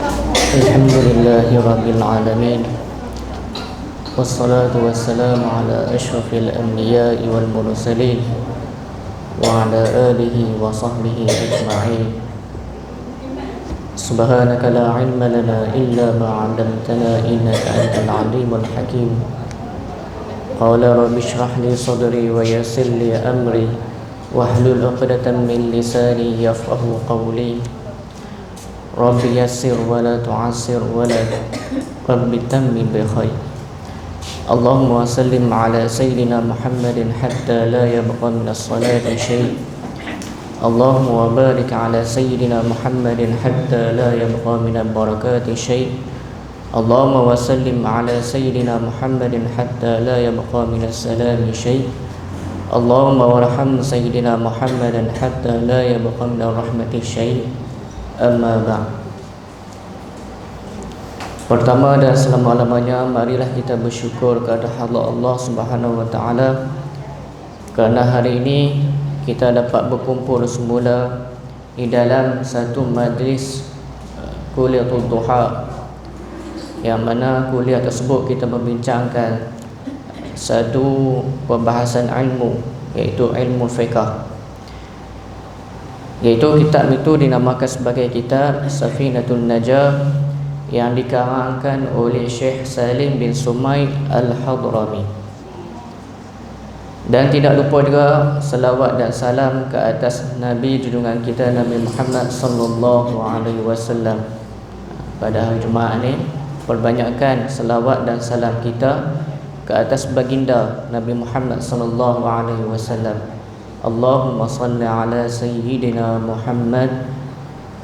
الحمد لله رب العالمين، والصلاة والسلام على أشرف الأنبياء والمرسلين وعلى آله وصحبه أجمعين. سبحانك لا علم لنا إلا ما علمتنا إنك أنت العليم الحكيم. قال رب اشرح لي صدري ويسر لي أمري واحلل عقدة من لساني يفقه قولي. رب يسر ولا تعسر ولا رب تمم بخير. اللهم وسلم على سيدنا محمد حتى لا يبقى من الصلاة شيء. اللهم وبارك على سيدنا محمد حتى لا يبقى من البركات شيء. اللهم وسلم على سيدنا محمد حتى لا يبقى من السلام شيء. اللهم وارحم سيدنا محمد حتى لا يبقى من الرحمة شيء. Amma ba'd. Pertama dan selama-lamanya, marilah kita bersyukur kepada Allah Subhanahu wa taala kerana hari ini kita dapat berkumpul semula di dalam satu majlis kuliatul duha, yang mana kuliah tersebut kita membincangkan satu pembahasan ilmu, iaitu ilmu fiqh. Iaitu kitab itu dinamakan sebagai kitab Safinatul Najah, yang dikarangkan oleh Syekh Salim bin Sumaid Al-Hadrami. Dan tidak lupa juga selawat dan salam ke atas Nabi junjungan kita, Nabi Muhammad sallallahu alaihi wasallam. Pada hari Jumaat ini, perbanyakkan selawat dan salam kita ke atas baginda Nabi Muhammad sallallahu alaihi wasallam. Allahumma salli ala sayyidina Muhammad.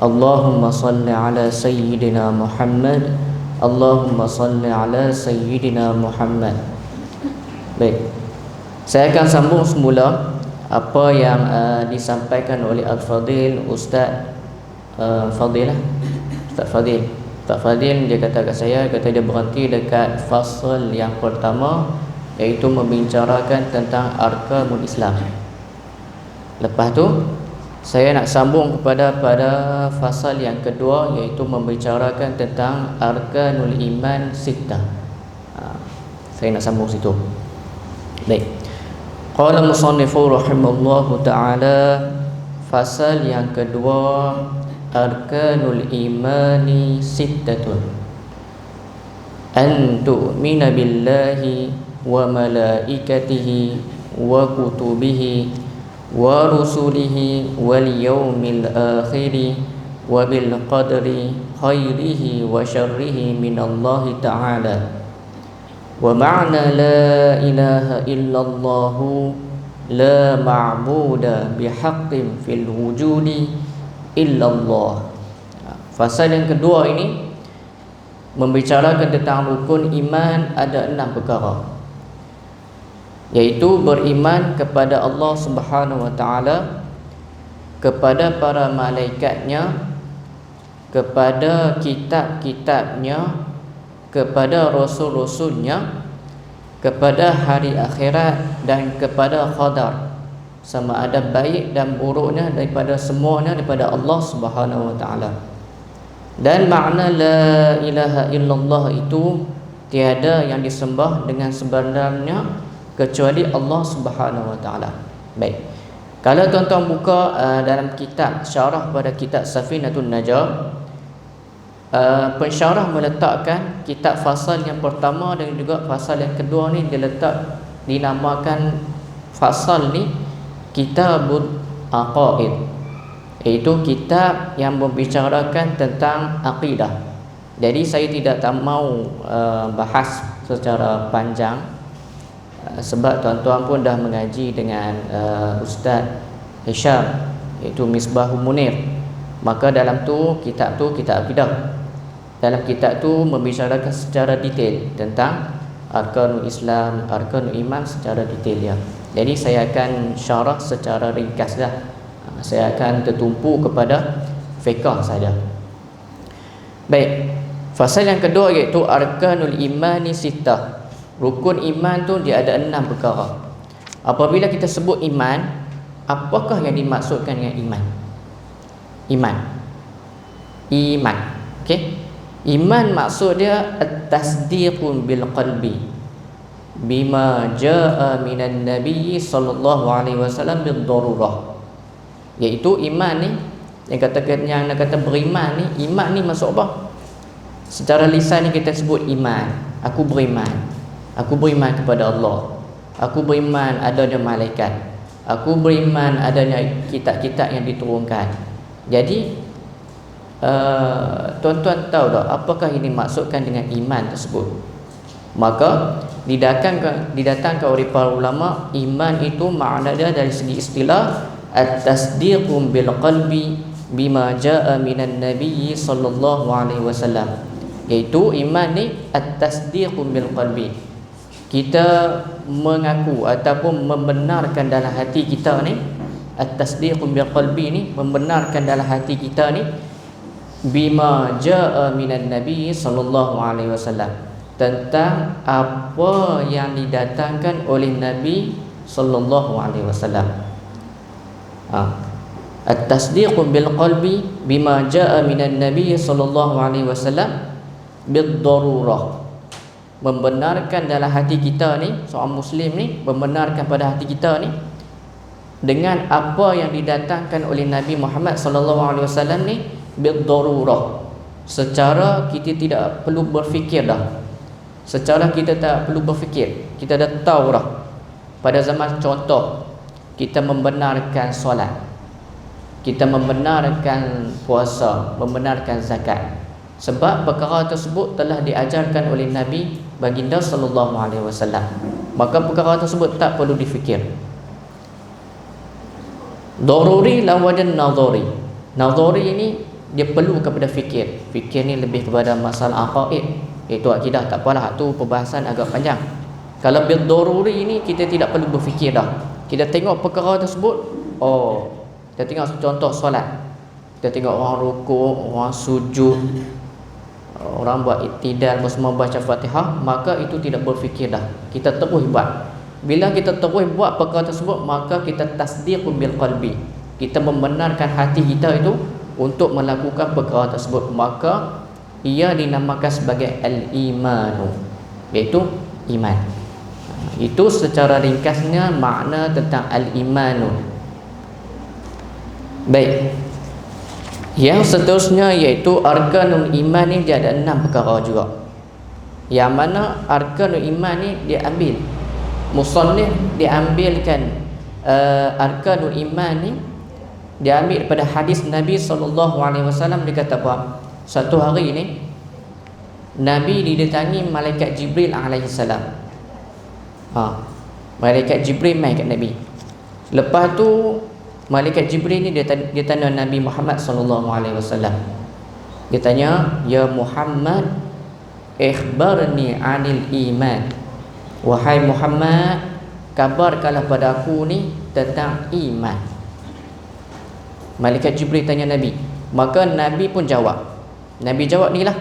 Allahumma salli ala sayyidina Muhammad. Allahumma salli ala sayyidina Muhammad. Baik, saya akan sambung semula apa yang disampaikan oleh Al-Fadil Ustaz Fadil. Ustaz Fadil dia kata kat saya, kata dia berhenti dekat fasal yang pertama, iaitu membicarakan tentang arkanul Islam. Lepas tu saya nak sambung pada fasal yang kedua, iaitu membicarakan tentang arkanul iman sittah. Saya nak sambung situ. Baik. Qala musannifu rahimallahu ta'ala, fasal yang kedua, arkanul imani sittatun. An tu'mina billahi wa malaikatihi wa kutubihi wa rusulihi wal yawmil akhiri wa bil qadri khairihi wa syarrihi minallahi ta'ala. Wa ma'na la ilaha illallah la ma'buda bihaqqin fil wujudi illallah. Fasal yang kedua ini membicarakan tentang rukun iman. Ada 6 perkara, iaitu beriman kepada Allah Subhanahu wa taala, kepada para malaikatnya, kepada kitab-kitabnya, kepada rasul-rasulnya, kepada hari akhirat, dan kepada qadar, sama ada baik dan buruknya daripada semuanya daripada Allah Subhanahu wa taala. Dan makna la ilaha illallah itu tiada yang disembah dengan sebenarnya kecuali Allah Subhanahu wa taala. Baik. Kalau tuan-tuan buka dalam kitab syarah pada kitab Safinatul Najah, pensyarah meletakkan kitab fasal yang pertama dan juga fasal yang kedua ni dinamakan fasal ni Kitabul Aqaid, iaitu kitab yang membicarakan tentang akidah. Jadi saya tidak mahu bahas secara panjang, sebab tuan-tuan pun dah mengaji dengan Ustaz Hisham, iaitu Misbahul Munir. Maka dalam kitab akidah. Dalam kitab tu membicarakan secara detail tentang arkanul Islam, arkanul iman secara detail ya. Jadi saya akan syarah secara ringkas dah. Saya akan tertumpu kepada fiqh saja. Baik. Fasal yang kedua iaitu arkanul imani sittah. Rukun iman tu dia ada 6 perkara. Apabila kita sebut iman, apakah yang dimaksudkan dengan iman? Iman. Okey. Iman maksud dia at-tasdiqu bil qalbi bima jaa minan nabi sallallahu alaihi wasallam bil darurah. Iaitu iman ni yang nak kata beriman ni, iman ni maksud apa? Secara lisan ni kita sebut iman. Aku beriman. Aku beriman kepada Allah. Aku beriman adanya malaikat. Aku beriman adanya kitab-kitab yang diturunkan. Jadi tuan-tuan tahu tak apakah ini maksudkan dengan iman tersebut? Maka didatangkan oleh para ulama, iman itu makna dia dari segi istilah at-tasdiqu bil qalbi bima jaa minan nabi sallallahu alaihi wasallam. Iaitu iman ni at-tasdiqu bil qalbi. Kita mengaku ataupun membenarkan dalam hati kita ni, at-tasdiqu bil qalbi ni, membenarkan dalam hati kita ni bima jaa minan nabi sallallahu alaihi wasallam, tentang apa yang didatangkan oleh Nabi sallallahu alaihi wasallam. At-tasdiqu bil qalbi bima jaa minan nabi sallallahu alaihi wasallam bid darurah. Membenarkan dalam hati kita ni, seorang muslim ni membenarkan pada hati kita ni dengan apa yang didatangkan oleh Nabi Muhammad sallallahu alaihi wasallam ni bil darurah. Secara kita tidak perlu berfikir dah. Secara kita tak perlu berfikir, kita dah tahu dah. Pada zaman contoh, kita membenarkan solat, kita membenarkan puasa, membenarkan zakat, sebab perkara tersebut telah diajarkan oleh Nabi baginda sallallahu alaihi wasallam. Maka perkara tersebut tak perlu difikir. Daruri lawajan nadhari. Nadhari ini dia perlu kepada fikir. Fikir ni lebih kepada masalah aqaid, iaitu akidah. Tak apalah, tu perbahasan agak panjang. Kalau bil daruri ini kita tidak perlu berfikir dah. Kita tengok perkara tersebut, kita tengok contoh solat, kita tengok orang rukuk, orang sujud, orang buat iktidal, semua baca Fatihah, maka itu tidak berfikir dah. Kita terus buat. Bila kita terus buat perkara tersebut, maka kita tasdiq bil qalbi. Kita membenarkan hati kita itu untuk melakukan perkara tersebut, maka ia dinamakan sebagai al-imanu, iaitu iman. Itu secara ringkasnya makna tentang al-imanu. Baik. Yang seterusnya iaitu arkanul iman ni dia ada 6 perkara juga. Yang mana arkanul iman ni dia ambil, musannif dia ambilkan arkanul iman ni dia ambil pada hadis Nabi SAW. Dia kata apa? Satu hari ni Nabi didatangi malaikat Jibril alaihissalam. Malaikat Jibril mai kat Nabi. Lepas tu malaikat Jibril ni dia tanya Nabi Muhammad SAW. Dia tanya, "Ya Muhammad, ikhbarni 'anil iman." Wahai Muhammad, kabarkanlah pada aku ni tentang iman. Malaikat Jibril tanya Nabi. Maka Nabi pun jawab. Nabi jawab ni lah,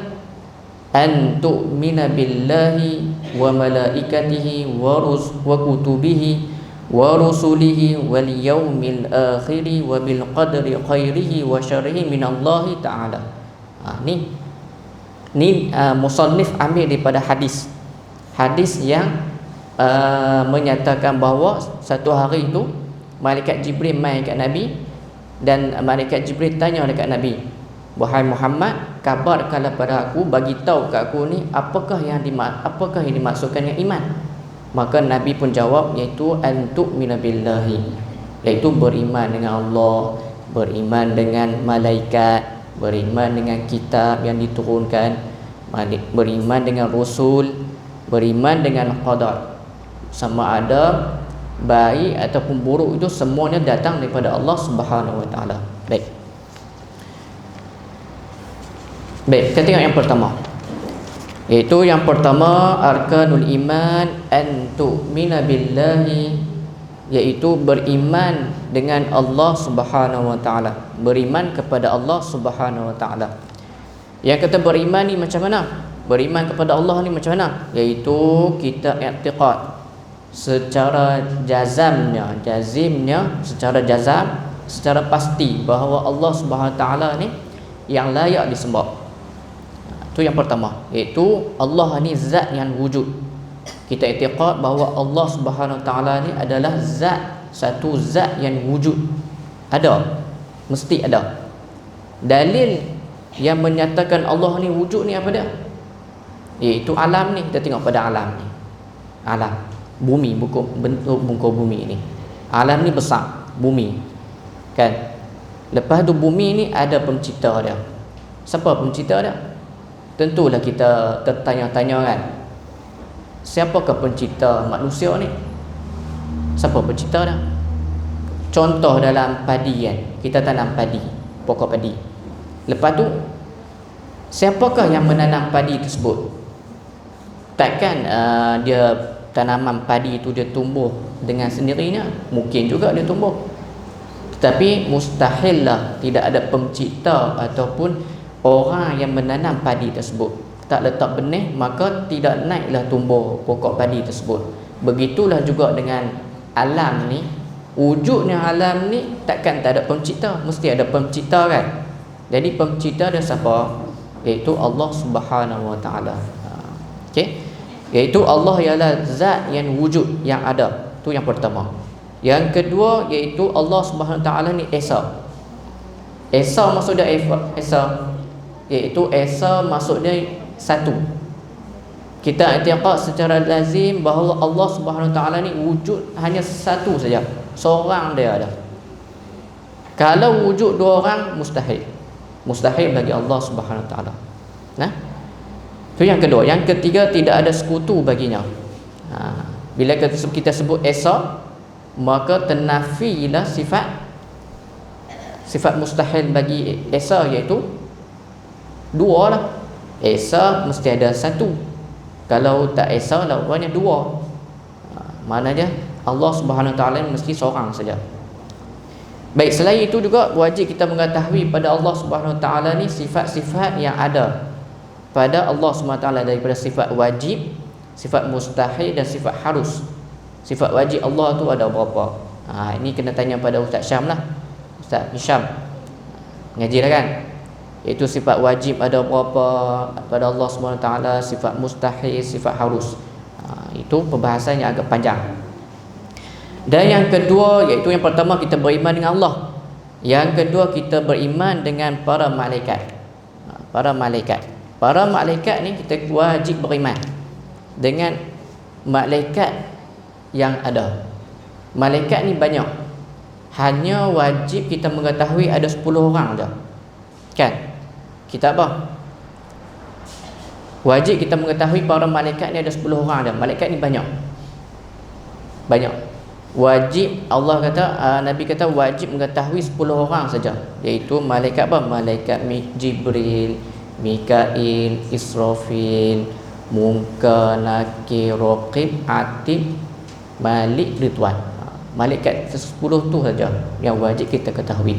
"An tu'mina billahi wa malaikatihi wa kutubihi wa rusulihi wal yaumil akhiri wa bil qadri khairihi wa syarrihi minallahi ta'ala." Ni musannif ambil daripada hadis yang menyatakan bahawa satu hari itu malaikat Jibril mai kat Nabi, dan malaikat Jibril tanya dekat Nabi, "Wahai Muhammad, kabarkanlah pada aku, bagi tahu kat aku ni apakah yang dimaksudkan dengan iman." Maka Nabi pun jawab, iaitu antu'mina billahi, iaitu beriman dengan Allah, beriman dengan malaikat, beriman dengan kitab yang diturunkan, beriman dengan rasul, beriman dengan qadar. Sama ada baik ataupun buruk, itu semuanya datang daripada Allah Subhanahu wa taala. Baik, kita tengok yang pertama. Iaitu yang pertama, arkanul iman an tu'mina billahi, iaitu beriman dengan Allah Subhanahu wa taala, beriman kepada Allah Subhanahu wa taala. Yang kata beriman ni macam mana? Beriman kepada Allah ni macam mana? Iaitu kita i'tiqad secara jazimnya, secara pasti bahawa Allah Subhanahu wa taala ni yang layak disembah. Itu yang pertama, iaitu Allah ni zat yang wujud. Kita i'tiqad bahawa Allah Subhanahu Wa Taala ni adalah zat, satu zat yang wujud. Ada, mesti ada. Dalil yang menyatakan Allah ni wujud ni apa dia? Iaitu alam ni. Kita tengok pada alam ni. Alam bumi, bentuk muka bumi ni. Alam ni besar, bumi. Kan? Lepas tu bumi ni ada pencipta dia. Siapa pencipta dia? Tentulah kita tertanya-tanya kan. Siapakah pencipta manusia ni? Siapa pencipta dia? Contoh dalam padi kan. Kita tanam padi, pokok padi. Lepas tu siapakah yang menanam padi tersebut? Takkan dia tanaman padi itu dia tumbuh dengan sendirinya? Mungkin juga dia tumbuh. Tetapi mustahil lah tidak ada pencipta ataupun orang yang menanam padi tersebut. Tak letak benih, maka tidak naiklah tumbuh pokok padi tersebut. Begitulah juga dengan alam ni. Wujudnya alam ni takkan tak ada pencipta, mesti ada pencipta kan. Jadi pencipta dia siapa? Iaitu Allah Subhanahu Wa Taala. Okey. Iaitu Allah ialah zat yang wujud, yang ada. Itu yang pertama. Yang kedua iaitu Allah Subhanahu Wa Taala ni Esa. Esa maksudnya Esa, iaitu Esa maksudnya satu. Kita i'tiqad secara lazim bahawa Allah Subhanahu Wa Taala ni wujud hanya satu saja, seorang dia ada. Kalau wujud dua orang, mustahil. Mustahil bagi Allah Subhanahu Wa Taala. Nah, itu yang kedua. Yang ketiga, tidak ada sekutu baginya. Bila kita sebut Esa, maka ternafilah sifat mustahil bagi Esa, iaitu dua lah. Esa mesti ada satu. Kalau tak Esa, lawannya dua. Maknanya Allah Subhanahu Wa Taala mesti seorang saja. Baik, selain itu juga wajib kita mengetahui pada Allah Subhanahu Wa Taala ni sifat-sifat yang ada pada Allah Subhanahu Wa Taala, daripada sifat wajib, sifat mustahil dan sifat harus. Sifat wajib Allah tu ada berapa? Ini kena tanya pada Ustaz Syam lah. Ustaz Hisham ngaji dah kan? Iaitu sifat wajib ada berapa pada Allah SWT, sifat mustahil, sifat harus. Itu pembahasannya agak panjang. Dan yang kedua, iaitu yang pertama kita beriman dengan Allah. Yang kedua kita beriman dengan para malaikat. Para malaikat ni kita wajib beriman dengan malaikat yang ada. Malaikat ni banyak. Hanya wajib kita mengetahui ada 10 orang je. Kan? Kita apa? Wajib kita mengetahui para malaikat ni ada 10 orang je. Malaikat ni banyak. Wajib, Allah kata, Nabi kata wajib mengetahui 10 orang saja. Iaitu malaikat apa? Malaikat Jibril, Mikail, Israfil, Munkar, Nakir, Raqib, Atid, Malik, Ridwan. Malaikat 10 tu saja yang wajib kita ketahui.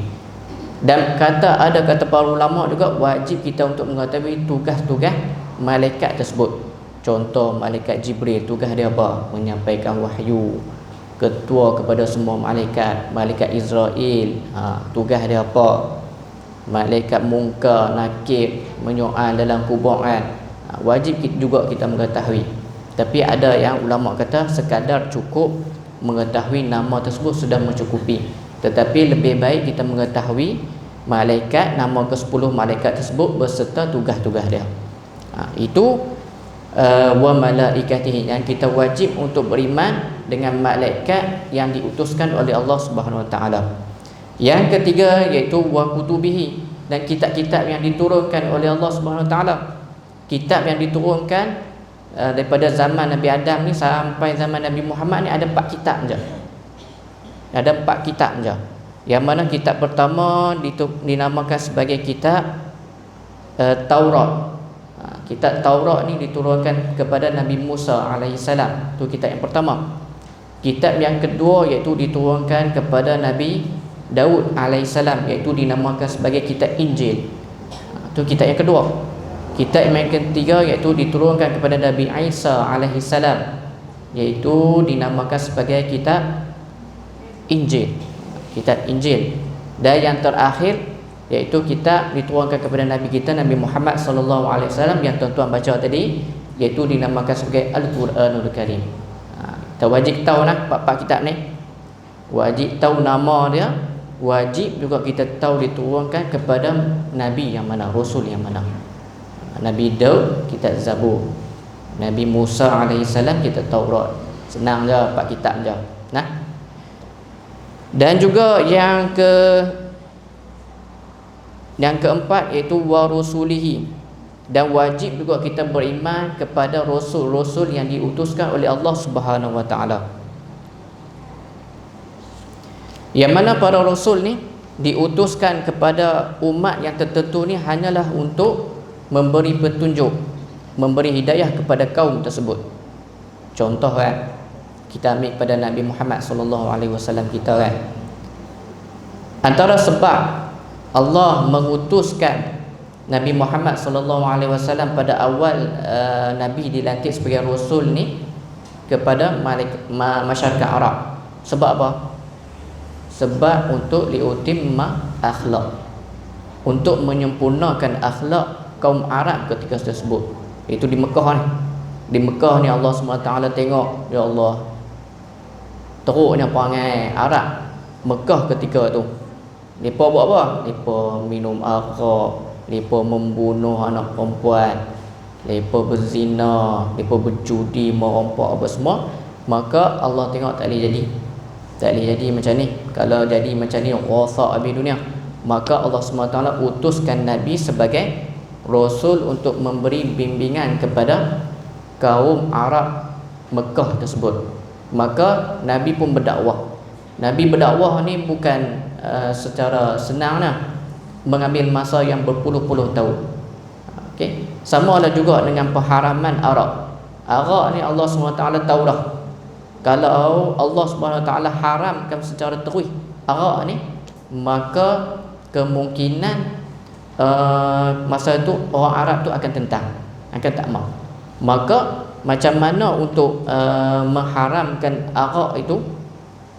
Dan ada kata para ulama juga wajib kita untuk mengetahui tugas-tugas malaikat tersebut. Contoh malaikat Jibril, tugas dia apa? Menyampaikan wahyu, ketua kepada semua malaikat. Malaikat Israel, tugas dia apa? Malaikat Munkar, Nakir, menyoal dalam kuburan. Wajib juga kita mengetahui. Tapi ada yang ulama kata sekadar cukup mengetahui nama tersebut sudah mencukupi. Tetapi lebih baik kita mengetahui malaikat, nama ke-10 malaikat tersebut beserta tugas-tugas dia. Itu wa malaikatihi, yang kita wajib untuk beriman dengan malaikat yang diutuskan oleh Allah Subhanahu Wa Taala. Yang ketiga iaitu wa kutubihi, dan kitab-kitab yang diturunkan oleh Allah Subhanahu Wa Taala. Kitab yang diturunkan daripada zaman Nabi Adam ni sampai zaman Nabi Muhammad ni ada 4 kitab je. Ada 4 kitab je. Yang mana kitab pertama dinamakan sebagai kitab Taurat. Kitab Taurat ni diturunkan kepada Nabi Musa alaihissalam. Itu kitab yang pertama. Kitab yang kedua iaitu diturunkan kepada Nabi Daud alaihissalam, iaitu dinamakan sebagai kitab Injil. Itu kitab yang kedua. Kitab yang ketiga iaitu diturunkan kepada Nabi Isa alaihissalam, iaitu dinamakan sebagai kitab Injil. Kitab Injil. Dan yang terakhir iaitu kitab diturunkan kepada Nabi kita Nabi Muhammad sallallahu alaihi wasallam yang tuan-tuan baca tadi, iaitu dinamakan sebagai Al-Quranul Karim. Kita wajib tahu lah pak kitab ni. Wajib tahu nama dia, wajib juga kita tahu diturunkan kepada Nabi yang mana, Rasul yang mana. Nabi Daud kitab Zabur, Nabi Musa alaihissalam kitab Taurat. Senang je pak kitab je. Nah. Dan juga yang keempat iaitu wa rusulihi, dan wajib juga kita beriman kepada rasul-rasul yang diutuskan oleh Allah Subhanahu wa taala. Yang mana para rasul ni diutuskan kepada umat yang tertentu ni hanyalah untuk memberi petunjuk, memberi hidayah kepada kaum tersebut. Contoh kan, kita ambil pada Nabi Muhammad sallallahu alaihi wasallam kita kan. Antara sebab Allah mengutuskan Nabi Muhammad sallallahu alaihi wasallam pada awal Nabi dilantik sebagai rasul ni kepada masyarakat Arab. Sebab apa? Sebab untuk liutimma akhlak, untuk menyempurnakan akhlak kaum Arab ketika tersebut. Itu di Mekah ni. Di Mekah ni Allah SWT tengok, ya Allah, teruknya perangai Arab Mekah ketika tu. Mereka buat apa? Mereka minum arak, mereka membunuh anak perempuan, mereka berzina, mereka berjudi, merompak apa semua. Maka Allah tengok tak boleh jadi. Tak boleh jadi macam ni. Kalau jadi macam ni, rosak habis dunia. Maka Allah SWT utuskan Nabi sebagai Rasul untuk memberi bimbingan kepada kaum Arab Mekah tersebut. Maka Nabi pun berdakwah. Nabi berdakwah ni bukan secara senang lah, mengambil masa yang berpuluh-puluh tahun. Okey, sama lah juga dengan pengharaman arak. Arak ni Allah SWT tahu dah. Kalau Allah SWT haramkan secara terus arak ni, maka kemungkinan masa itu orang Arab tu akan tentang, akan tak mau. Maka macam mana untuk mengharamkan arak itu?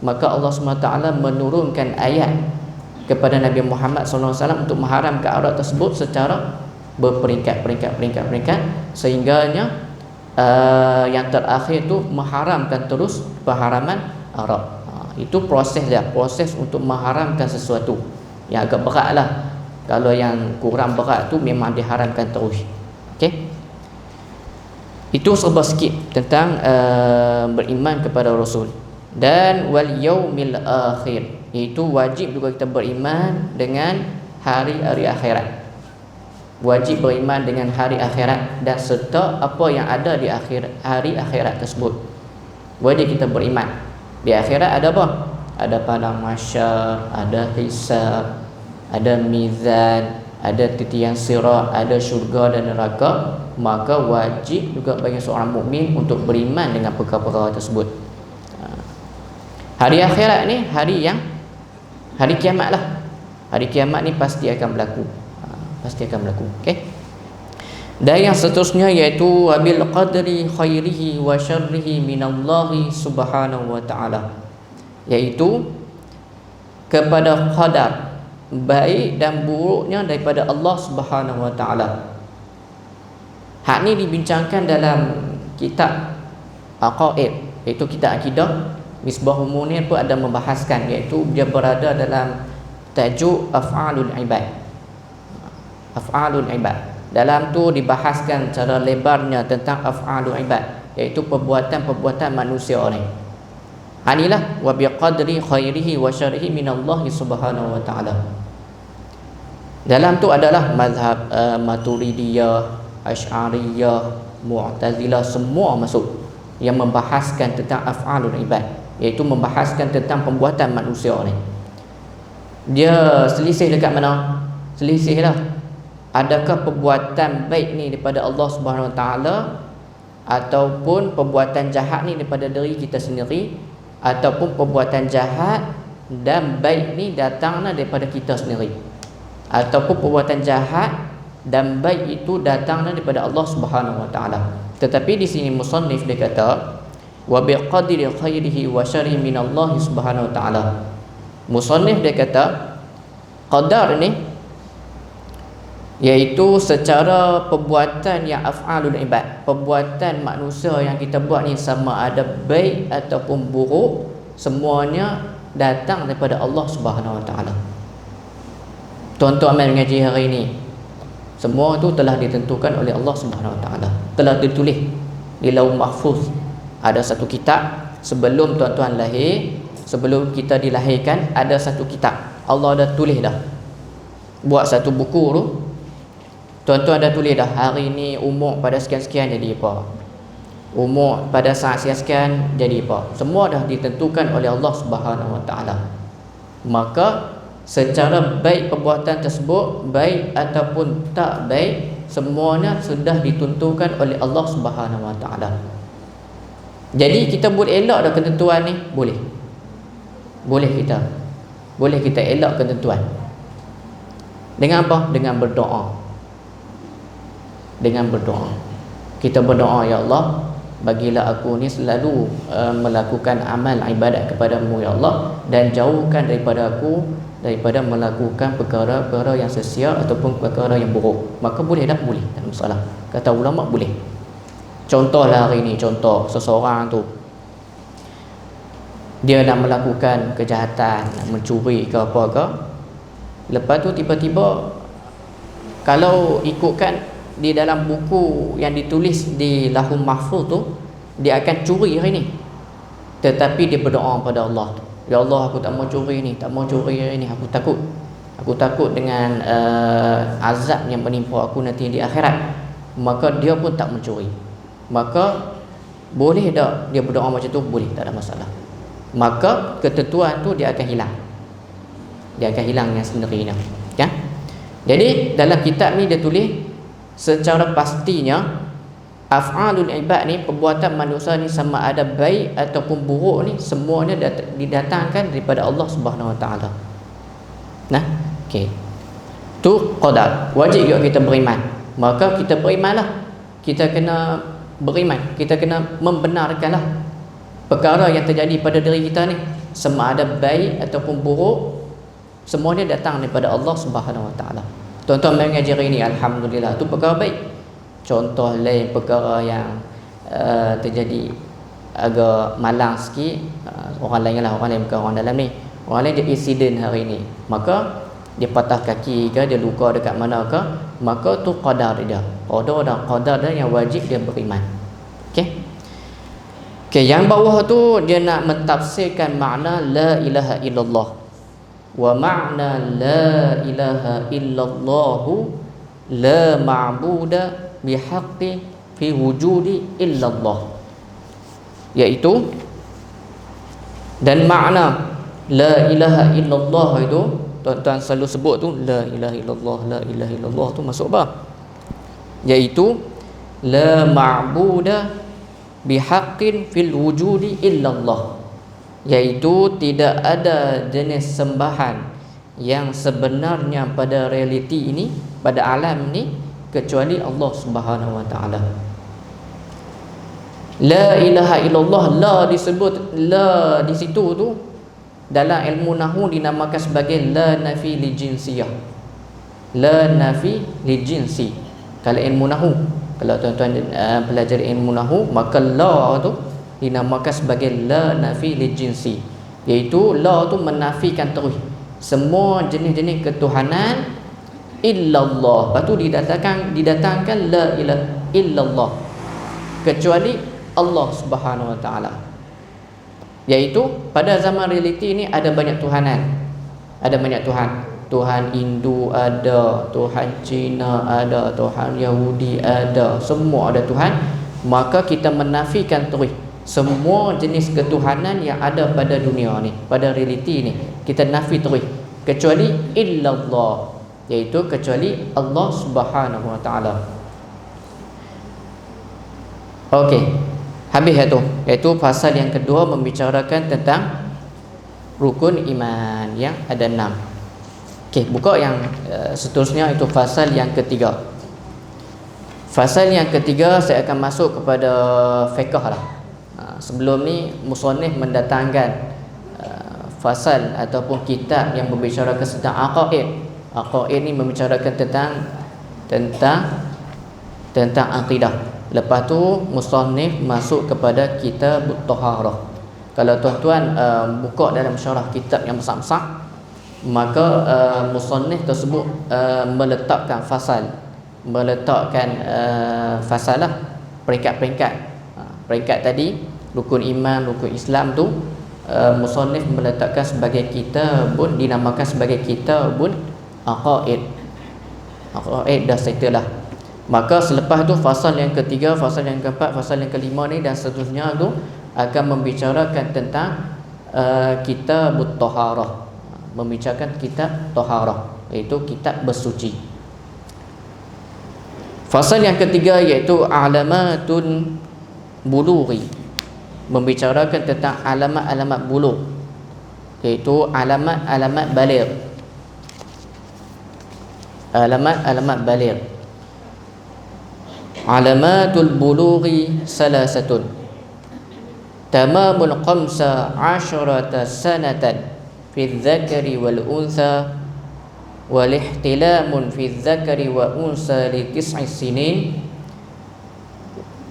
Maka Allah SWT menurunkan ayat kepada Nabi Muhammad SAW untuk mengharamkan arak tersebut secara berperingkat, sehingganya yang terakhir tu mengharamkan terus pengharaman arak. Itu proses dia, proses untuk mengharamkan sesuatu yang agak berat lah. Kalau yang kurang berat tu memang diharamkan terus. Okey, itu serba sikit tentang beriman kepada Rasul. Dan wal yaumil akhir, iaitu wajib juga kita beriman dengan hari-hari akhirat. Wajib beriman dengan hari akhirat dan serta apa yang ada di hari akhirat tersebut. Wajib kita beriman. Di akhirat ada apa? Ada padang mahsyar, ada hisab, ada mizan, ada titian sirat, ada syurga dan neraka. Maka wajib juga bagi seorang mukmin untuk beriman dengan perkara-perkara tersebut. Hari akhirat ni hari kiamat lah. Hari kiamat ni pasti akan berlaku. Pasti akan berlaku. Okey. Dan yang seterusnya iaitu wabil qadri khairihi wa syarrihi minallahi subhanahu wa ta'ala, iaitu kepada qadar baik dan buruknya daripada Allah Subhanahu wa ta'ala. Hak ni dibincangkan dalam kitab Aqaid, iaitu kitab akidah. Misbahul Munir pun ada membahaskan, iaitu dia berada dalam tajuk Af'alul Ibad. Af'alul Ibad. Dalam tu dibahaskan cara lebarnya tentang Af'alul Ibad, iaitu perbuatan-perbuatan manusia ni. Inilah wa biqadri khairihi wa syarrihi minallahi subhanahu wa ta'ala. Dalam tu adalah mazhab Maturidiyah, Asy'ariyah, Mu'tazilah, semua masuk yang membahaskan tentang Af'alul Ibad, iaitu membahaskan tentang pembuatan manusia ni. Dia selisih dekat mana? Selisih lah. Adakah perbuatan baik ni daripada Allah Subhanahu Wa Taala, ataupun perbuatan jahat ni daripada diri kita sendiri, ataupun perbuatan jahat dan baik ni datanglah daripada kita sendiri, ataupun perbuatan jahat dan baik itu datanglah daripada Allah Subhanahu Wa Taala. Tetapi di sini musannif dia kata wa biqadri khairihi wa syarrihi minallahi subhanahu wa ta'ala. Musannif dia kata qadar ni iaitu secara perbuatan yang af'alul ibad, perbuatan manusia yang kita buat ni, sama ada baik ataupun buruk, semuanya datang daripada Allah Subhanahu Wa Taala. Tuan-tuan amal mengaji hari ini, semua tu telah ditentukan oleh Allah Subhanahu Wa Taala, telah ditulis di Lauh Mahfuz. Ada satu kitab sebelum tuan-tuan lahir, sebelum kita dilahirkan, ada satu kitab Allah dah tulis dah. Buat satu buku tu, tuan-tuan dah tulis dah, hari ni umur pada sekian-sekian jadi apa, umur pada saat sekian-sekian jadi apa. Semua dah ditentukan oleh Allah Subhanahu Wa Taala. Maka secara baik perbuatan tersebut, baik ataupun tak baik, semuanya sudah ditentukan oleh Allah Subhanahu Wa Taala. Jadi kita boleh elak dah ketentuan ni? Boleh. Boleh kita elak ketentuan. Dengan apa? Dengan berdoa. Dengan berdoa. Kita berdoa, ya Allah, bagilah aku ni selalu melakukan amal ibadat kepadamu, ya Allah, dan jauhkan daripada aku daripada melakukan perkara-perkara yang sia-sia ataupun perkara yang buruk. Maka boleh dah? Boleh, tak ada masalah. Kata ulama boleh. Contohlah hari ni, contoh seseorang tu dia nak melakukan kejahatan, nak mencuri ke apa ke, lepas tu tiba-tiba, kalau ikutkan di dalam buku yang ditulis di Lauh Mahfuz tu, dia akan curi hari ni, tetapi dia berdoa pada Allah, ya Allah, aku tak mau curi ni, tak mau curi hari ni, aku takut dengan azab yang menimpa aku nanti di akhirat. Maka dia pun tak mencuri. Maka boleh tak dia berdoa macam tu? Boleh, tak ada masalah. Maka ketentuan tu dia akan hilang. Dia akan hilang yang sendirinya, ya? Jadi dalam kitab ni dia tulis secara pastinya af'alul ibad ni, perbuatan manusia ni, sama ada baik ataupun buruk ni, semuanya didatangkan daripada Allah Subhanahu Wa Taala. Nah, okey. Tu qadar. Wajib juga kita beriman. Maka kita berimanlah. Kita kena beriman. Kita kena membenarkanlah perkara yang terjadi pada diri kita ni, sama ada baik ataupun buruk, semuanya datang daripada Allah Subhanahu Wa Taala. Tuan-tuan mengajar ini, alhamdulillah, tu perkara baik. Contoh lain perkara yang terjadi agak malang sikit, orang lain lah, orang lain bukan orang dalam ni, orang lain dia insiden hari ni, maka dia patah kaki ke, dia luka dekat mana ke, maka tu qadar dia, qadar dia yang wajib dia beriman. Okey. Okay, yang bawah tu dia nak mentafsirkan makna la ilaha illallah. Wa makna la ilaha illallah la ma'buda bihaqqi fi wujudi illallah, iaitu, dan makna la ilaha illallah itu, tuan-tuan selalu sebut tu, la ilaha illallah, la ilaha illallah tu masuk apa? Iaitu la ma'buda bihaqqin fil wujudi illallah, iaitu tidak ada jenis sembahan yang sebenarnya pada realiti ini, pada alam ni, kecuali Allah Subhanahu Wa Taala. La ilaha illallah, la disebut, la di situ tu dalam ilmu nahwu dinamakan sebagai la nafi li jinsiyah. La nafi li jinsi. Kalau ilmu nahwu, kalau tuan-tuan pelajari ilmu nahwu, maka la tu dinamakan sebagai la nafi li jinsi, iaitu la tu menafikan terus semua jenis-jenis ketuhanan illallah. Lepas tu didatangkan la ilaha illallah, kecuali Allah Subhanahu Wa Taala. Iaitu pada zaman realiti ini ada banyak tuhanan, ada banyak Tuhan. Tuhan Hindu ada, Tuhan Cina ada, Tuhan Yahudi ada, semua ada Tuhan. Maka kita menafikan terus semua jenis ketuhanan yang ada pada dunia ni, pada realiti ni, kita nafi terus, kecuali illallah, iaitu kecuali Allah Subhanahu Wa Taala. Okey, habis itu. Iaitu pasal yang kedua membicarakan tentang rukun iman yang ada 6. Okey, buka yang seterusnya, itu fasal yang ketiga. Fasal yang ketiga saya akan masuk kepada fiqh lah. Sebelum ni musannif mendatangkan fasal ataupun kitab yang membicarakan tentang aqaid. Aqaid ni membicarakan tentang tentang akidah. Lepas tu musannif masuk kepada kitab taharah. Kalau tuan-tuan buka dalam syarah kitab yang besar-besar, maka musannif tersebut meletakkan fasalah peringkat-peringkat. Peringkat tadi rukun iman, rukun Islam tu musannif meletakkan sebagai kitabun, dinamakan sebagai kitabun aqaid. Aqaid dah settle lah. Maka selepas tu fasal yang ketiga, fasal yang keempat, fasal yang kelima ni dan seterusnya tu akan membicarakan tentang kitabut taharah, membicarakan kitab taharah, iaitu kitab bersuci. Fasal yang ketiga iaitu alamatun bulughi, membicarakan tentang alamat-alamat bulugh, iaitu alamat-alamat baligh. Alamat-alamat baligh. Alamatul bulughi salasatun. Tamamul khamsa asyrata sanatan fi dzakari wal untha, wal ihtilamun fi dzakari wa unsa li 9 sinin,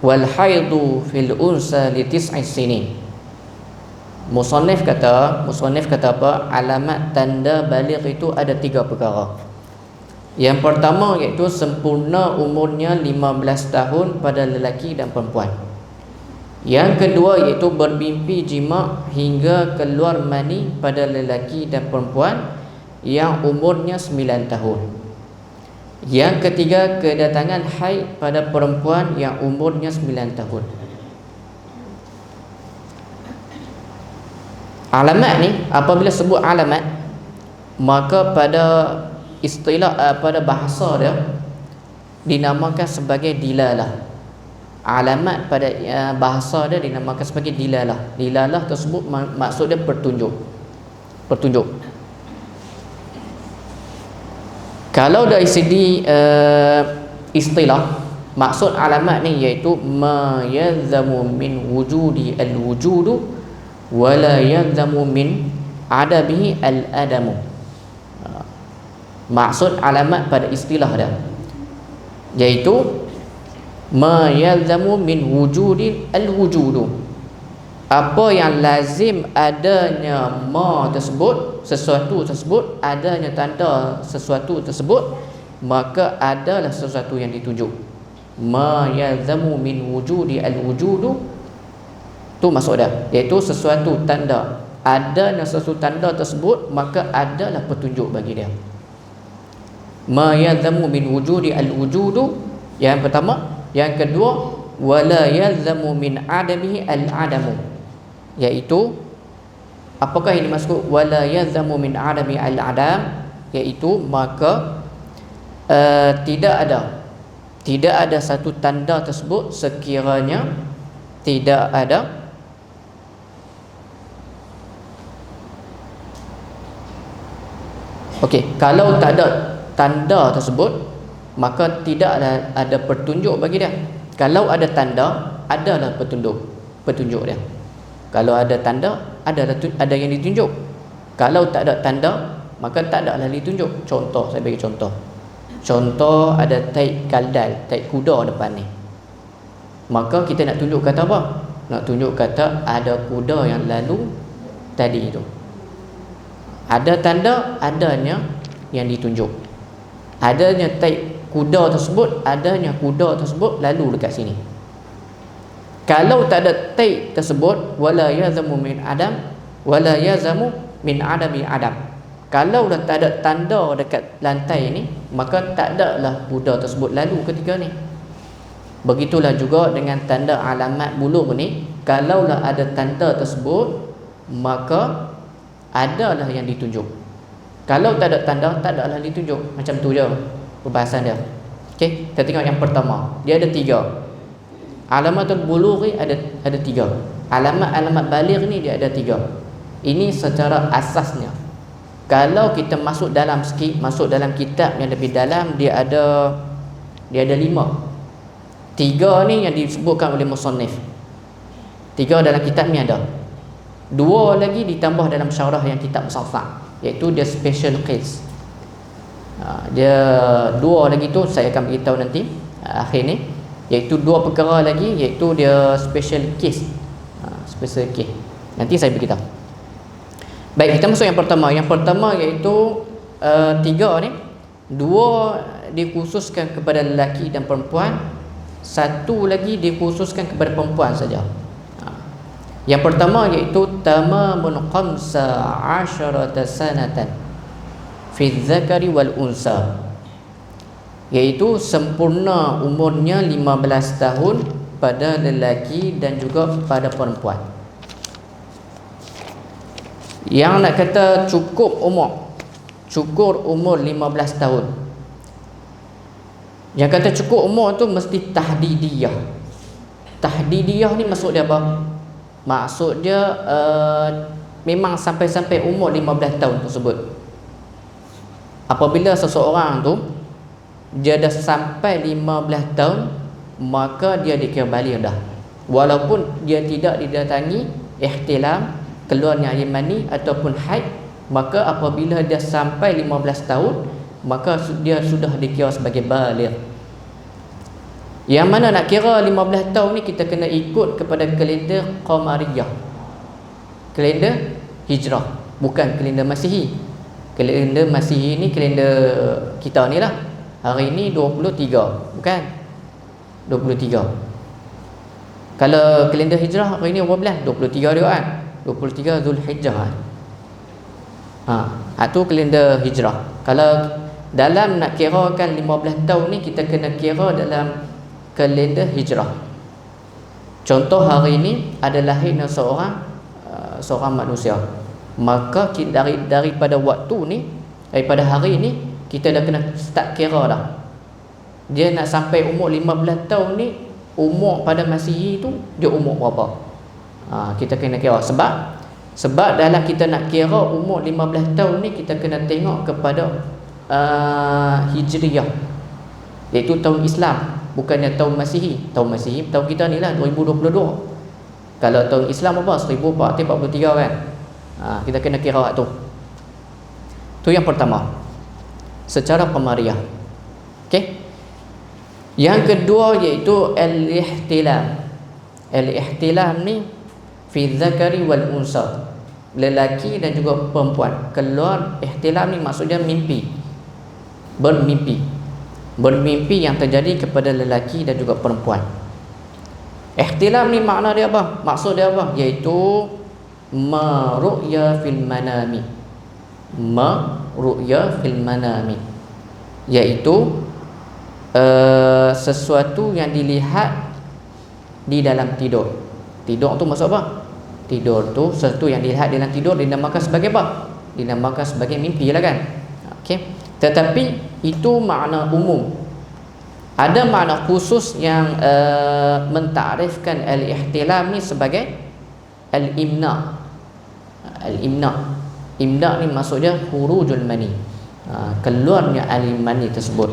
wal haidu fil unsa li 9 sinin. Musannif kata apa? Alamat tanda baligh itu ada 3 perkara. Yang pertama iaitu sempurna umurnya 15 tahun pada lelaki dan perempuan. Yang kedua iaitu bermimpi jima hingga keluar mani pada lelaki dan perempuan yang umurnya 9 tahun. Yang ketiga, kedatangan haid pada perempuan yang umurnya 9 tahun. Alamat ni, apabila sebut alamat, maka pada istilah, pada bahasa dia dinamakan sebagai dilalah. Alamat pada bahasa dia dinamakan sebagai dilalah. Dilalah tersebut maksud dia petunjuk. Kalau dari segi istilah, maksud alamat ni iaitu ma yalzamu min wujudi al-wujudu wa la yalzamu min adabihi al-adamu. Maksud alamat pada istilah dia iaitu ma yalzamu min wujudi al-wujudu, apa yang lazim adanya ma tersebut, sesuatu tersebut, adanya tanda sesuatu tersebut, maka adalah sesuatu yang ditunjuk. Ma yalzamu min wujudi al-wujudu, tu maksud dia, iaitu sesuatu tanda, adanya sesuatu tanda tersebut, maka adalah petunjuk bagi dia. Ma yalzamu min wujudi al-wujudu, yang pertama. Yang kedua, wala yalzamu min adamihi al-adamu, iaitu apakah yang dimaksud wala yalzamu min adami al-adam, iaitu maka tidak ada satu tanda tersebut sekiranya tidak ada kalau tak ada tanda tersebut, maka tidak ada petunjuk bagi dia. Kalau ada tanda, adalah petunjuk dia. Kalau ada tanda, ada yang ditunjuk. Kalau tak ada tanda, maka tak ada lah ditunjuk. Contoh, saya bagi contoh. Contoh, ada taik kaldal, taik kuda depan ni. Maka kita nak tunjuk kata apa? Nak tunjuk kata ada kuda yang lalu tadi itu. Ada tanda, adanya yang ditunjuk. Adanya taik kuda tersebut, adanya kuda tersebut lalu dekat sini. Kalau tak ada taik tersebut, wala yazamu min adam wala yazamu min adami adam. Kalau dah tak ada tanda dekat lantai ni, maka tak ada lah kuda tersebut lalu ketika ni. Begitulah juga dengan tanda alamat bulugh ni, kalaulah ada tanda tersebut, maka adalah yang ditunjuk. Kalau tak ada tanda, tak ada lah ditunjuk. Macam tu je perbahasan dia. Okey, kita tengok yang pertama. Dia ada 3. Alamatul bulugh ada 3. Alamat-alamat baligh ni dia ada 3. Ini secara asasnya. Kalau kita masuk dalam sikit, masuk dalam kitab yang lebih dalam, dia ada 5. 3 ni yang disebutkan oleh musannif. 3 dalam kitab ni ada. 2 lagi ditambah dalam syarah yang kitab besar, iaitu dia special case. Dia dua lagi tu saya akan beritahu nanti akhir ni, iaitu dua perkara lagi, iaitu dia special case. Special case nanti saya beritahu. Baik, kita masuk yang pertama. Yang pertama iaitu tiga ni, dua dikhususkan kepada lelaki dan perempuan, satu lagi dikhususkan kepada perempuan saja. Yang pertama iaitu tamamun khamsa asharata sanatan fi dzakari wal unsa, iaitu sempurna umurnya 15 tahun pada lelaki dan juga pada perempuan. Yang nak kata cukup umur 15 tahun, yang kata cukup umur tu mesti tahdidiyah. Tahdidiyah ni maksud dia apa? Maksud dia memang sampai umur 15 tahun tersebut. Apabila seseorang tu dia dah sampai 15 tahun, maka dia dikira baligh dah, walaupun dia tidak didatangi ihtilam, keluarnya air mani ataupun haid. Maka apabila dia sampai 15 tahun, maka dia sudah dikira sebagai baligh. Yang mana nak kira 15 tahun ni kita kena ikut kepada kalender Qamariyah, kalender Hijrah, bukan kalender Masihi. Kalender Masihi ni kalender kita ni lah. Hari ni 23, bukan 23. Kalau kalender Hijrah hari ni berapa bulan? 23 dia kan, 23 Zulhijjah. Tu kalender Hijrah. Kalau dalam nak kirakan 15 tahun ni, kita kena kira dalam kalender Hijrah. Contoh hari ni ada lahirnya seorang manusia, maka daripada waktu ni, daripada hari ni kita dah kena start kira dah. Dia nak sampai umur 15 tahun ni, umur pada Masihi tu dia umur berapa? Kita kena kira. Sebab dalam kita nak kira umur 15 tahun ni, kita kena tengok kepada Hijriyah, iaitu tahun Islam, bukannya tahun Masihi. Tahun Masihi tahun kita ni lah 2022. Kalau tahun Islam apa? 1443 kan. Kita kena kira tu. Tu yang pertama, secara qamariyah. Okey. Yang kedua iaitu al-ihtilam. Al-ihtilam ni fi dzakari wal unsa, lelaki dan juga perempuan. Keluar ihtilam ni maksudnya mimpi, bermimpi yang terjadi kepada lelaki dan juga perempuan. Ihtilam ni makna dia apa? Maksud dia apa? Iaitu ru'ya fil manami. Ru'ya fil manami, iaitu sesuatu yang dilihat di dalam tidur. Tidur tu maksud apa? Tidur tu sesuatu yang dilihat dalam tidur dinamakan sebagai apa? Dinamakan sebagai mimpi lah kan. Okey. Tetapi itu makna umum. Ada makna khusus yang mentarifkan al-ihtilam ni sebagai al-imna. Al-imna. Imna ni maksudnya khurujul mani, keluarnya air mani tersebut.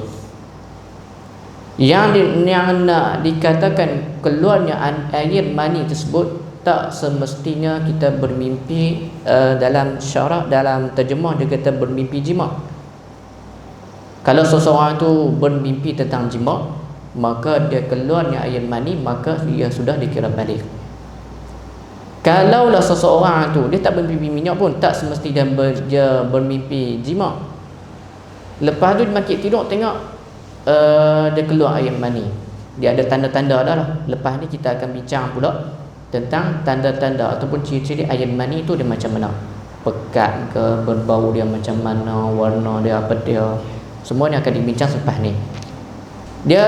Yang nak dikatakan keluarnya air mani tersebut, tak semestinya kita bermimpi. Dalam syarak, dalam terjemah dia kata bermimpi jima. Kalau seseorang tu bermimpi tentang jima, maka dia keluarnya air mani, maka dia sudah dikira baligh. Kalaulah seseorang tu dia tak bermimpi minyak pun, tak semestinya dia bermimpi jima. Lepas tu dia makin tidur, tengok dia keluar air mani, dia ada tanda-tanda dah lah. Lepas ni kita akan bincang pula tentang tanda-tanda ataupun ciri-ciri air mani tu dia macam mana, pekat ke, berbau dia macam mana, warna dia apa dia, semua ni akan dibincang selepas ni. Dia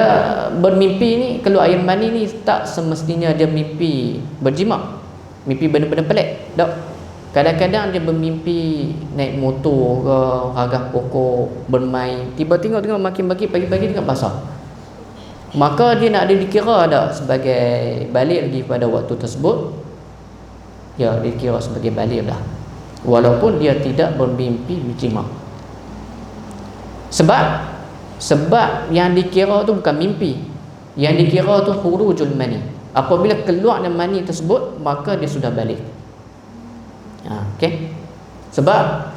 bermimpi ni, keluar air mani ni, tak semestinya dia mimpi berjima, mimpi benda-benda pelik. Tak. Kadang-kadang dia bermimpi naik motor ke, ragah pokok, bermain, tiba-tiba tengok makin pagi-pagi tengok basah. Maka dia nak dikira tak sebagai baligh lagi pada waktu tersebut? Ya, dikira sebagai baligh dah, walaupun dia tidak bermimpi berjima. Sebab yang dikira tu bukan mimpi, yang dikira tu khurujul mani. Apabila keluar mani tersebut, maka dia sudah baligh. Okey. Sebab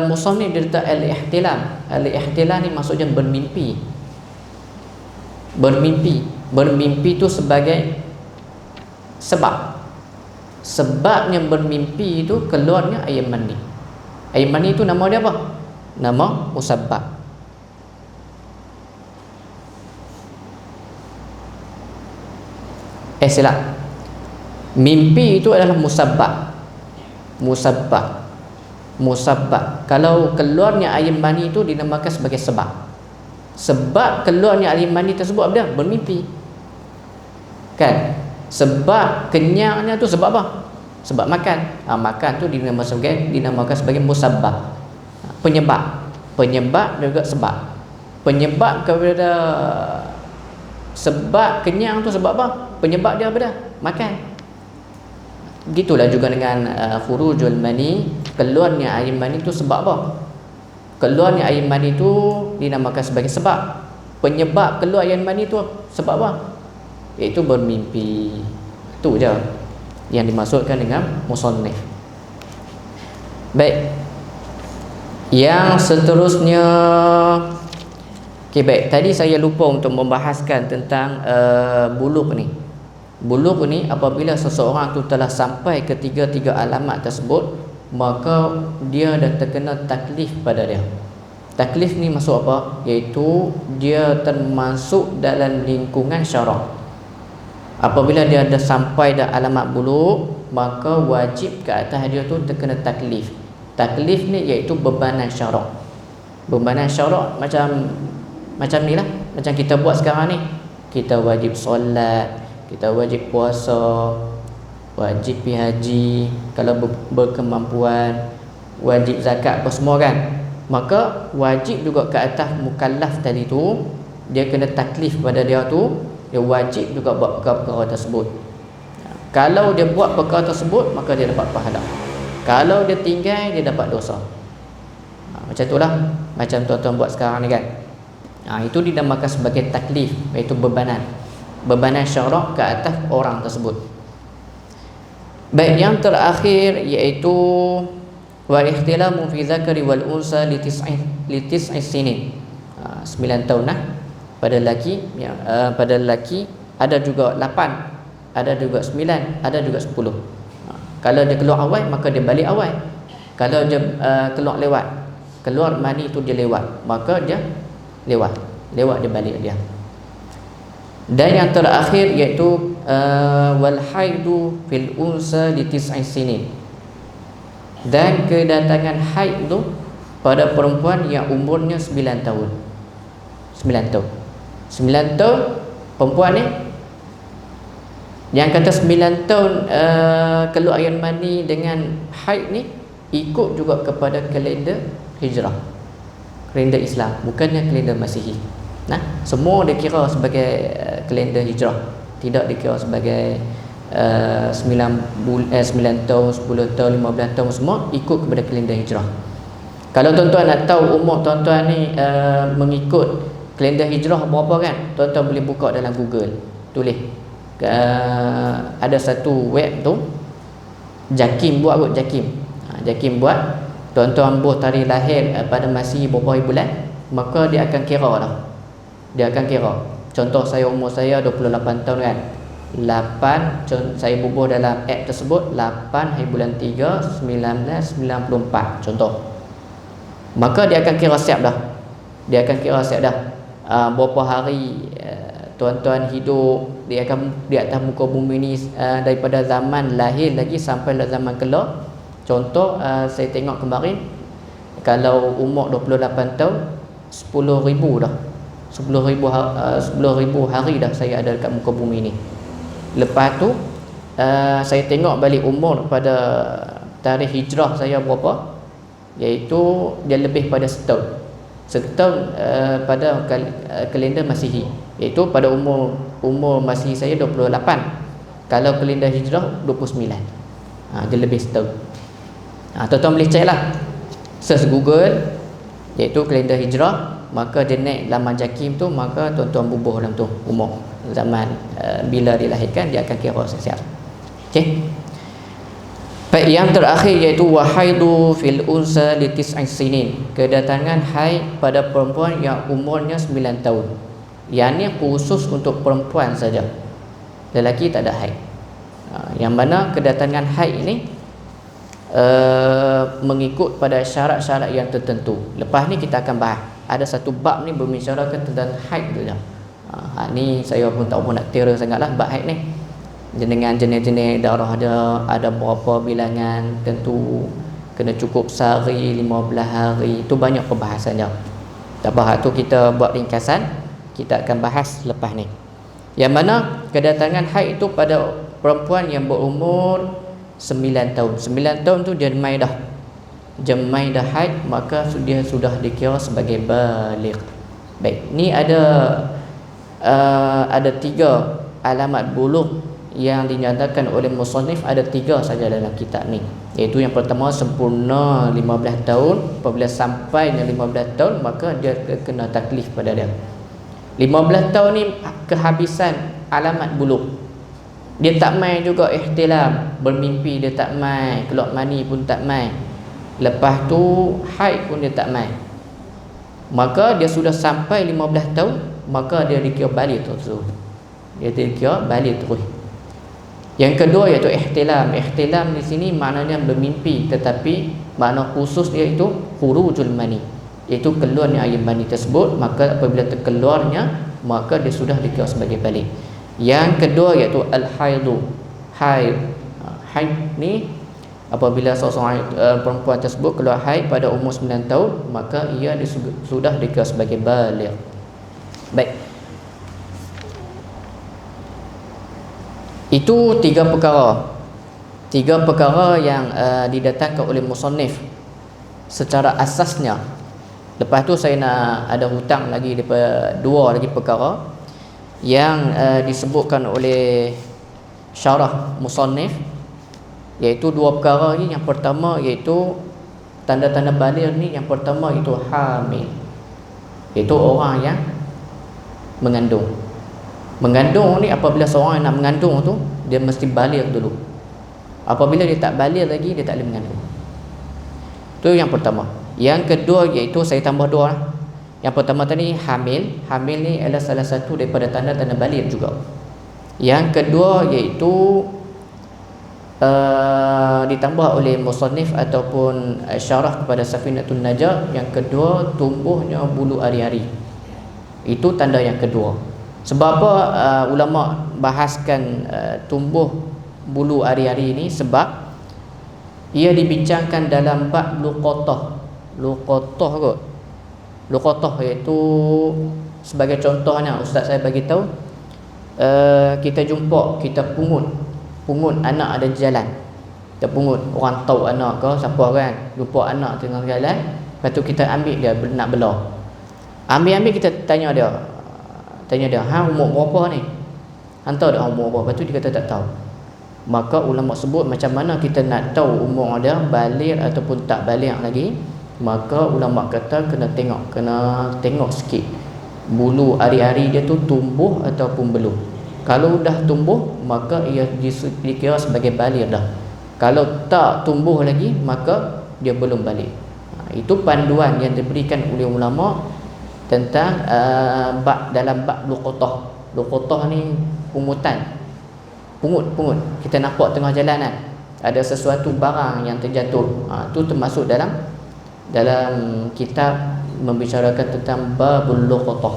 Musannif dia letak al-ihtilam. Al-ihtilam ni maksudnya bermimpi. Bermimpi tu sebagai sebabnya bermimpi itu keluarnya air mani. Air mani itu nama dia apa? Nama musabbab. Silap. Mimpi itu adalah musabbab. Kalau keluarnya air mani itu dinamakan sebagai sebab keluarnya air mani tersebut apa dia? Bermimpi. Kan? Sebab kenyangnya tu sebab apa? Sebab makan. Makan tu dinamakan sebagai musabbab. Penyebab juga sebab. Penyebab kepada sebab kenyang tu sebab apa? Penyebab dia apa dah? Makan. Gitulah juga dengan khurujul mani, keluarnya air mani itu sebab apa? Keluarnya air mani itu dinamakan sebagai sebab. Penyebab keluar air mani itu sebab apa? Iaitu bermimpi. Itu je yang dimaksudkan dengan musannif. Baik. Yang seterusnya, okey, baik. Tadi saya lupa untuk membahaskan tentang bulugh ni. Bulugh ni apabila seseorang tu telah sampai ke tiga alamat tersebut, maka dia dah terkena taklif pada dia. Taklif ni maksud apa? Iaitu dia termasuk dalam lingkungan syarak. Apabila dia dah sampai dah alamat bulugh, maka wajib ke atas dia tu terkena taklif. Taklif ni iaitu bebanan syarak. Bebanan syarak macam ni lah. Macam kita buat sekarang ni. Kita wajib solat, kita wajib puasa, wajib pergi haji kalau berkemampuan, wajib zakat apa semua kan. Maka wajib juga ke atas mukallaf tadi tu, dia kena taklif pada dia tu, dia wajib juga buat perkara tersebut. Kalau dia buat perkara tersebut, maka dia dapat pahala. Kalau dia tinggal, dia dapat dosa. Macam itulah, macam tuan-tuan buat sekarang ni kan. Itu dinamakan sebagai taklif, iaitu bebanan syarak ke atas orang tersebut. Baik, yang terakhir iaitu wal ihtilamu fi zakari wal unsa li tis'i sinin. 9 tahun lah pada lelaki, pada lelaki ada juga 8, ada juga 9, ada juga 10. Kalau dia keluar awal, maka dia balik awal. Kalau dia keluar mani tu dia lewat, maka dia lewat dia balik dia. Dan yang terakhir iaitu wal haidu fil unsa li tis'i sinin. Dan kedatangan haid tu pada perempuan yang umurnya 9 tahun. 9 tahun perempuan ni yang kata 9 tahun keluar air mani dengan haid ni ikut juga kepada kalender hijrah, kalender Islam, bukannya kalender Masihi. Semua dikira sebagai kalender hijrah, tidak dikira sebagai 9 tahun, 10 tahun, 15 tahun, semua ikut kepada kalender hijrah. Kalau tuan-tuan nak tahu umur tuan-tuan ni mengikut kalender hijrah berapa kan, tuan-tuan boleh buka dalam Google, tulis ada satu web tu, Jakim buat kot, Jakim buat, tuan-tuan buat tarikh lahir pada Masihi berapa hari bulan, maka dia akan kira dah. Dia akan kira. Contoh umur saya 28 tahun kan. 8 saya bubuh dalam app tersebut 8 hari bulan 3 1994 contoh. Maka dia akan kira siap dah. Berapa hari tuan-tuan hidup di atas muka bumi ni, daripada zaman lahir lagi sampai zaman keluar. Contoh saya tengok kemarin, kalau umur 28 tahun 10,000 dah. 10,000 hari dah saya ada dekat muka bumi ni. Lepas tu saya tengok balik umur pada tarikh hijrah saya berapa, iaitu dia lebih pada setahun pada kalender Masihi, iaitu pada umur Masihi saya 28, kalau kalender hijrah 29. Dia lebih setahun. Tuan-tuan boleh check lah, search Google iaitu kalender hijrah, maka dia naik laman Jakim tu, maka tuan-tuan bubuh dalam tu umur zaman bila dilahirkan, dia akan kira siap. Okey. Baik, Baik, yang terakhir iaitu wahaidu fil unsa li tis'i sinin. Kedatangan haid pada perempuan yang umurnya 9 tahun. Yang ni khusus untuk perempuan saja. Lelaki tak ada haid. Yang mana kedatangan haid ini mengikut pada syarat-syarat yang tertentu. Lepas ni kita akan bahas. Ada satu bab ni membicarakan tentang haid saja. Ni saya pun tak pun nak tira sangatlah bab haid ni. Dengan jenis-jenis darah ada berapa bilangan, tentu kena cukup sehari, 15 hari, itu banyak perbahasannya. Tak apa, tu kita buat ringkasan, kita akan bahas lepas ni. Yang mana kedatangan haid itu pada perempuan yang berumur 9 tahun. 9 tahun tu jemai dah haid, maka dia sudah dikira sebagai baligh. Baik, ni ada 3 alamat bulugh yang dinyatakan oleh musannif. Ada 3 saja dalam kitab ni, iaitu yang pertama sempurna 15 tahun. Apabila sampainya 15 tahun, maka dia kena taklif pada dia. 15 tahun ni kehabisan alamat bulugh. Dia tak mai juga ihtilam, bermimpi dia tak mai, keluar mani pun tak mai, lepas tu haid pun dia tak mai, maka dia sudah sampai 15 tahun, maka dia dikira baligh terus. Dia dikira baligh terus. Yang kedua iaitu ihtilam. Ihtilam di sini maknanya bermimpi, tetapi makna khusus dia itu khurujul mani, iaitu keluarnya air mani tersebut. Maka apabila terkeluarnya, maka dia sudah dikira sebagai baligh. Yang kedua iaitu al-haidu. Haid ni apabila seorang perempuan tersebut keluar haid pada umur 9 tahun, maka ia sudah dikira sebagai baligh. Baik, itu 3 perkara. 3 perkara yang didatangkan oleh musannif secara asasnya. Lepas tu saya nak ada hutang lagi daripada 2 lagi perkara yang disebutkan oleh syarah musannif, iaitu 2 perkara ni. Yang pertama iaitu tanda-tanda baligh ni. Yang pertama itu hamil, iaitu orang yang mengandung. Mengandung ni, apabila seorang yang nak mengandung tu, dia mesti baligh dulu. Apabila dia tak baligh lagi, dia tak boleh mengandung. Itu yang pertama. Yang kedua iaitu, saya tambah 2 lah. Yang pertama tadi hamil. Hamil ni adalah salah satu daripada tanda-tanda baligh juga. Yang kedua iaitu ditambah oleh musannif ataupun syarah kepada Safinatun Najah, yang kedua tumbuhnya bulu ari-ari. Itu tanda yang kedua. Sebab apa ulama bahaskan tumbuh bulu ari-ari ini? Sebab ia dibincangkan dalam bab luqatah. Luqatah kot. Luqatah iaitu, sebagai contohnya ustaz saya bagi tahu, kita jumpa, kita pungut anak ada jalan. Kita pungut, orang tahu anak ke siapa kan, lupa anak tengah jalan, lepas tu kita ambil dia nak belah. Ambil kita tanya dia, umur berapa ni? Hantar dia umur berapa? Lepas tu dia kata tak tahu. Maka ulama sebut, macam mana kita nak tahu umur dia baligh ataupun tak baligh lagi? Maka ulama kata kena tengok sikit bulu ari-ari dia tu tumbuh ataupun belum. Kalau dah tumbuh, maka ia dikira sebagai baligh dah. Kalau tak tumbuh lagi, maka dia belum baligh. Itu panduan yang diberikan oleh ulama tentang dalam bab luqatah. Luqatah ni pungut. Kita nampak tengah jalanan ada sesuatu barang yang terjatuh. Itu termasuk dalam kitab membicarakan tentang babul luqatah.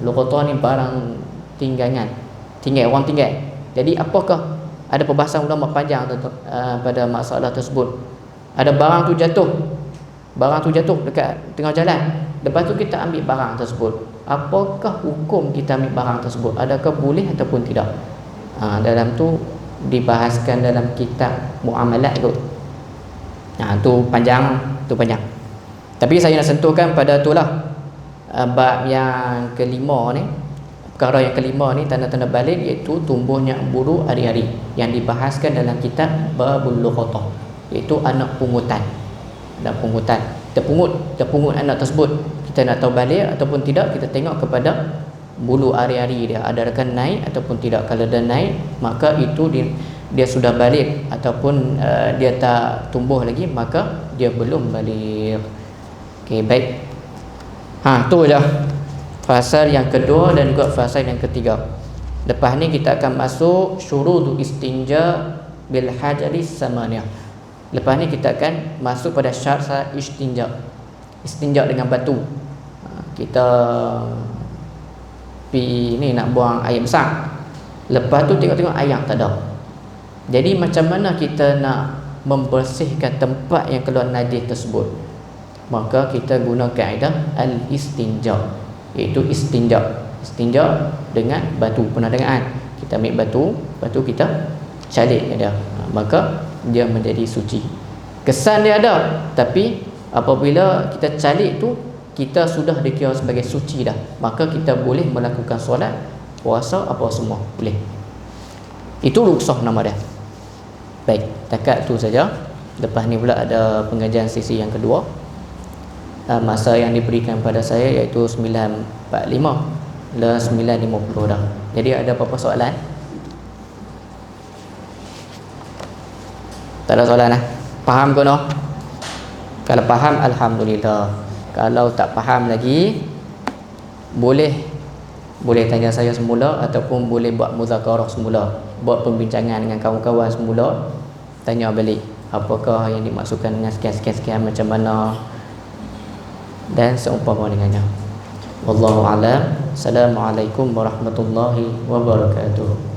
Luqatah ni barang tinggal orang tinggal. Jadi apakah, ada perbahasan ulama panjang pada masalah tersebut. Ada barang tu jatuh dekat tengah jalan. Lepas tu kita ambil barang tersebut. Apakah hukum kita ambil barang tersebut? Adakah boleh ataupun tidak? Dalam tu dibahaskan dalam kitab muamalat kot. Tu panjang. Tapi saya nak sentuhkan pada itulah bab yang kelima ni. Perkara yang kelima ni, tanda-tanda baligh, iaitu tumbuhnya bulu ari-ari, yang dibahaskan dalam kitab babul luqatah, iaitu anak pungutan. Kita pungut anak tersebut. Kita nak tahu baligh ataupun tidak, kita tengok kepada bulu ari-ari dia, adakah naik ataupun tidak. Kalau dah naik, maka itu dia sudah balik ataupun dia tak tumbuh lagi, maka dia belum balik. Okey, baik. Tu je fasal yang kedua dan juga fasal yang ketiga. Lepas ni kita akan masuk syurutu istinja bil hajari samaniyah. Lepas ni kita akan masuk pada syarat istinja. Istinja dengan batu. Kita pi ni nak buang air besar. Lepas tu tengok-tengok air tak ada. Jadi macam mana kita nak membersihkan tempat yang keluar najis tersebut? Maka kita guna kaedah al-istinja, iaitu istinja. Istinja dengan batu. Pernah dengar kan? Kita ambil batu, lepas tu kita calik dia. Maka dia menjadi suci. Kesan dia ada, tapi apabila kita calik tu, kita sudah dikira sebagai suci dah. Maka kita boleh melakukan solat, puasa, apa semua boleh. Itu ruksah nama dia. Baik, takat tu saja. Lepas ni pula ada pengajian sesi yang kedua. Masa yang diberikan pada saya iaitu 9.45 le 9.50 dah. Jadi ada apa-apa soalan? Tak ada soalan lah. Faham ke no? Kalau faham, alhamdulillah. Kalau tak faham lagi, boleh tanya saya semula, ataupun boleh buat muzakarah semula, buat pembincangan dengan kawan-kawan semula, tanya balik apakah yang dimaksudkan dengan sekian-sekian macam mana dan seumpama dengannya. Wallahu a'lam. Assalamualaikum warahmatullahi wabarakatuh.